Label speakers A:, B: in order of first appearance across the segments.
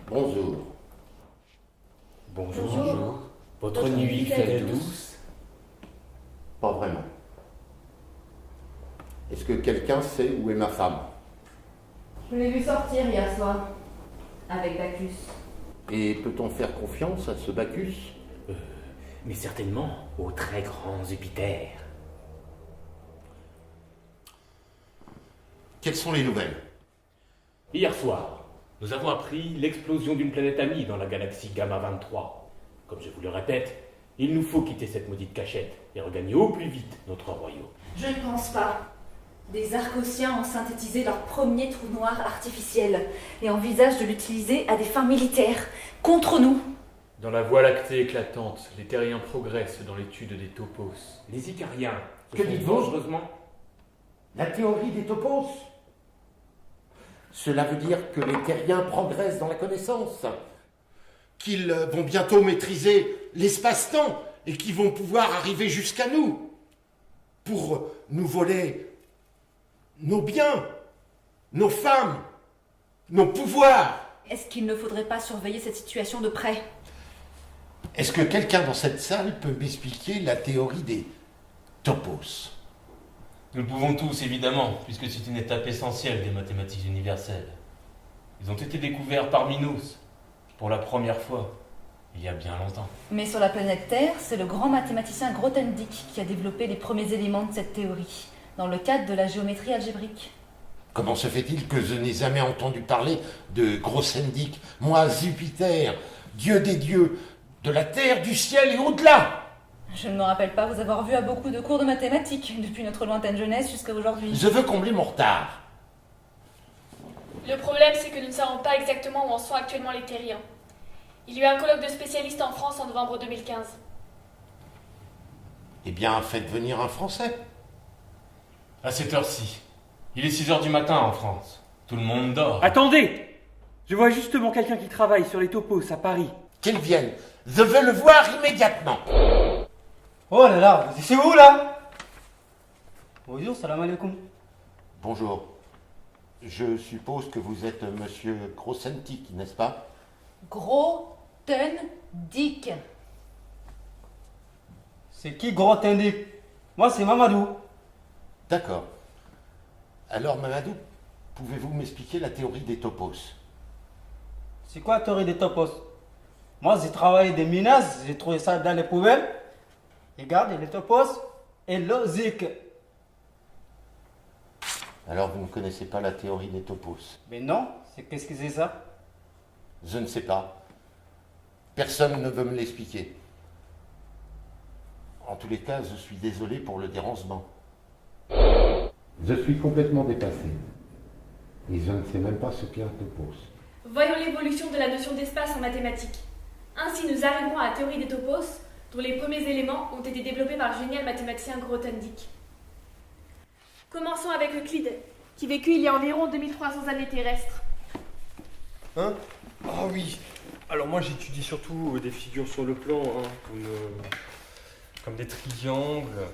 A: Bonjour.
B: Bonjour. Votre nuit fait-elle douce?
A: Pas vraiment. Est-ce que quelqu'un sait où est ma femme?
C: Je l'ai vu sortir hier soir, avec Bacchus.
A: Et peut-on faire confiance à ce Bacchus?
B: Mais certainement au très grand Jupiter.
A: Quelles sont les nouvelles?
B: Hier soir, nous avons appris l'explosion d'une planète amie dans la galaxie Gamma 23. Comme je vous le répète, il nous faut quitter cette maudite cachette et regagner au plus vite notre royaume.
C: Je ne pense pas. Des Arcosiens ont synthétisé leur premier trou noir artificiel et envisagent de l'utiliser à des fins militaires, contre nous.
D: Dans la voie lactée éclatante, les terriens progressent dans l'étude des topos.
B: Les Icariens se
A: Que
B: sont
A: dites-vous?
B: dangereusement...
A: La théorie des topos? Cela veut dire que les terriens progressent dans la connaissance, qu'ils vont bientôt maîtriser l'espace-temps et qu'ils vont pouvoir arriver jusqu'à nous pour nous voler nos biens, nos femmes, nos pouvoirs.
C: Est-ce qu'il ne faudrait pas surveiller cette situation de près?
A: Est-ce que quelqu'un dans cette salle peut m'expliquer la théorie des topos?
E: Nous le pouvons tous, évidemment, puisque c'est une étape essentielle des mathématiques universelles. Ils ont été découverts par Minos, pour la première fois, il y a bien longtemps.
C: Mais sur la planète Terre, c'est le grand mathématicien Grothendieck qui a développé les premiers éléments de cette théorie, dans le cadre de la géométrie algébrique.
A: Comment se fait-il que je n'ai jamais entendu parler de Grothendieck, moi, Jupiter, dieu des dieux, de la terre, du ciel et au-delà?
C: Je ne me rappelle pas vous avoir vu à beaucoup de cours de mathématiques, depuis notre lointaine jeunesse jusqu'à aujourd'hui.
A: Je veux combler mon retard.
F: Le problème, c'est que nous ne savons pas exactement où en sont actuellement les terriens. Il y a eu un colloque de spécialistes en France en novembre 2015.
A: Eh bien, faites venir un Français.
E: À cette heure-ci, il est 6h du matin en France. Tout le monde dort.
G: Attendez! Je vois justement quelqu'un qui travaille sur les topos à Paris.
A: Qu'il vienne. Je veux le voir immédiatement.
H: Oh là là, c'est où là? Bonjour, salam alaikum.
A: Bonjour. Je suppose que vous êtes monsieur Grothendieck, n'est-ce pas?
C: Grothendieck.
H: C'est qui Grothendieck? Moi c'est Mamadou.
A: D'accord. Alors, Mamadou, pouvez-vous m'expliquer la théorie des topos?
H: C'est quoi la théorie des topos? Moi j'ai travaillé des minas, j'ai trouvé ça dans les poubelles. Regarde, les topos est logique.
A: Alors, vous ne connaissez pas la théorie des topos?
H: Mais non, qu'est-ce que c'est ça?
A: Je ne sais pas. Personne ne veut me l'expliquer. En tous les cas, je suis désolé pour le dérangement. Je suis complètement dépassé. Et je ne sais même pas ce qu'est un topos.
F: Voyons l'évolution de la notion d'espace en mathématiques. Ainsi, nous arriverons à la théorie des topos, dont les premiers éléments ont été développés par le génial mathématicien Grothendieck. Commençons avec Euclide, qui vécut il y a environ 2300 années terrestres.
D: Hein? Ah oui. Alors moi j'étudie surtout des figures sur le plan, hein, comme des triangles,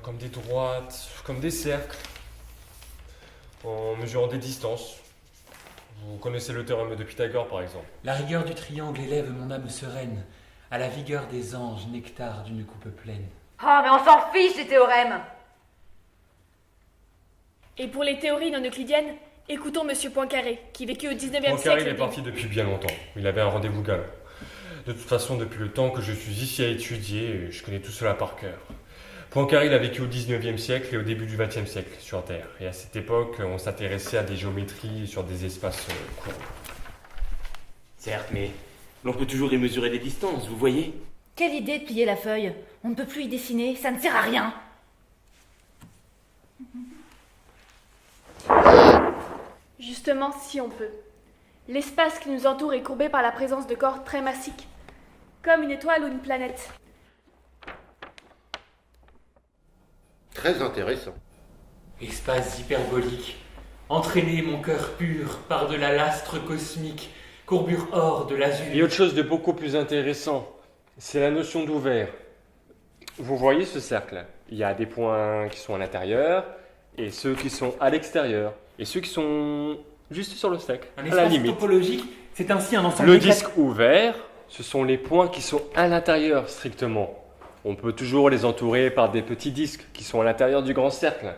D: comme des droites, comme des cercles, en mesurant des distances. Vous connaissez le théorème de Pythagore par exemple.
I: La rigueur du triangle élève mon âme sereine, à la vigueur des anges, nectar d'une coupe pleine.
C: Oh, mais on s'en fiche des théorèmes!
F: Et pour les théories non euclidiennes, écoutons Monsieur Poincaré, qui vécut au 19e
D: Poincaré
F: siècle.
D: il est parti depuis bien longtemps. Il avait un rendez-vous galant. De toute façon, depuis le temps que je suis ici à étudier, je connais tout cela par cœur. Poincaré il a vécu au 19e siècle et au début du 20e siècle sur Terre. Et à cette époque, on s'intéressait à des géométries sur des espaces courts.
B: Certes, mais l'on peut toujours y mesurer des distances, vous voyez?
C: Quelle idée de plier la feuille! On ne peut plus y dessiner, ça ne sert à rien!
F: Justement, si on peut. L'espace qui nous entoure est courbé par la présence de corps très massiques, comme une étoile ou une planète.
A: Très intéressant.
I: Espace hyperbolique, entraîner mon cœur pur par-delà l'astre cosmique, courbure hors de
D: Il y a
I: l'azur.
D: autre chose de beaucoup plus intéressant, c'est la notion d'ouvert. Vous voyez ce cercle? Il y a des points qui sont à l'intérieur et ceux qui sont à l'extérieur. Et ceux qui sont juste sur le sec,
I: Un
D: à la
I: espace
D: limite.
I: topologique, c'est ainsi un ensemble
D: Le
I: éclatant.
D: disque ouvert, ce sont les points qui sont à l'intérieur strictement. On peut toujours les entourer par des petits disques qui sont à l'intérieur du grand cercle.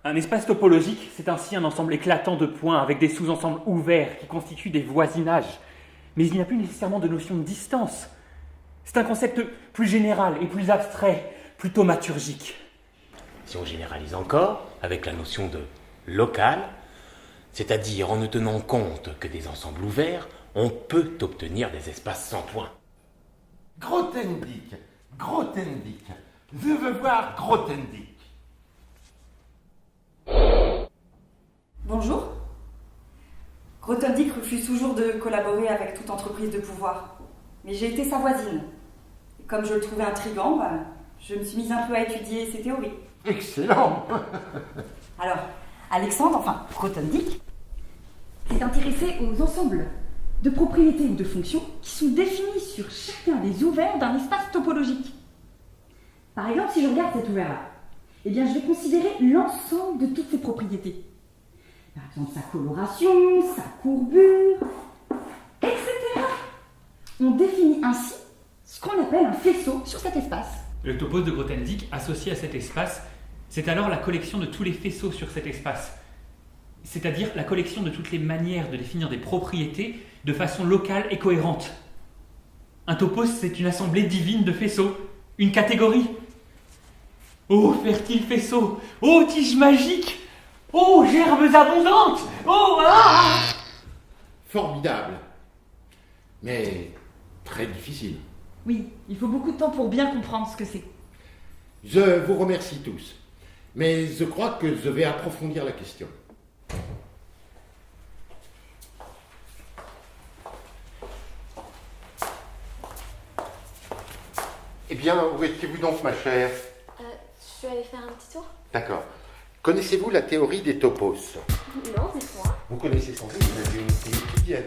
G: Un espace topologique, c'est ainsi un ensemble éclatant de points avec des sous-ensembles ouverts qui constituent des voisinages. Mais il n'y a plus nécessairement de notion de distance. C'est un concept plus général et plus abstrait, plus thaumaturgique.
B: Si on généralise encore, avec la notion de local, c'est-à-dire en ne tenant compte que des ensembles ouverts, on peut obtenir des espaces sans points.
A: Grothendieck, Grothendieck, je veux voir Grothendieck.
J: Bonjour. Grothendieck refuse toujours de collaborer avec toute entreprise de pouvoir. Mais j'ai été sa voisine. Et comme je le trouvais intriguant, je me suis mise un peu à étudier ses théories.
A: Excellent.
J: Alors, Alexandre, enfin Grothendieck, s'est intéressé aux ensembles de propriétés ou de fonctions qui sont définis sur chacun des ouverts d'un espace topologique. Par exemple, si je regarde cet ouvert-là, eh bien, je vais considérer l'ensemble de toutes ces propriétés. Par exemple, sa coloration, sa courbure, etc. On définit ainsi ce qu'on appelle un faisceau sur cet espace.
I: Le topos de Grothendieck, associé à cet espace, c'est alors la collection de tous les faisceaux sur cet espace. C'est-à-dire la collection de toutes les manières de définir des propriétés de façon locale et cohérente. Un topos, c'est une assemblée divine de faisceaux, une catégorie. Ô fertile faisceau, ô tige magique, ô gerbes abondantes, ô ah!
A: Formidable. Mais très difficile.
J: Oui, il faut beaucoup de temps pour bien comprendre ce que c'est.
A: Je vous remercie tous. Mais je crois que je vais approfondir la question. Eh bien, où étiez-vous donc, ma chère?
K: Je suis allée faire un petit tour.
A: D'accord. Connaissez-vous la théorie des topos?
K: Non, dites-moi.
A: Vous connaissez sans doute, vous avez une étudienne.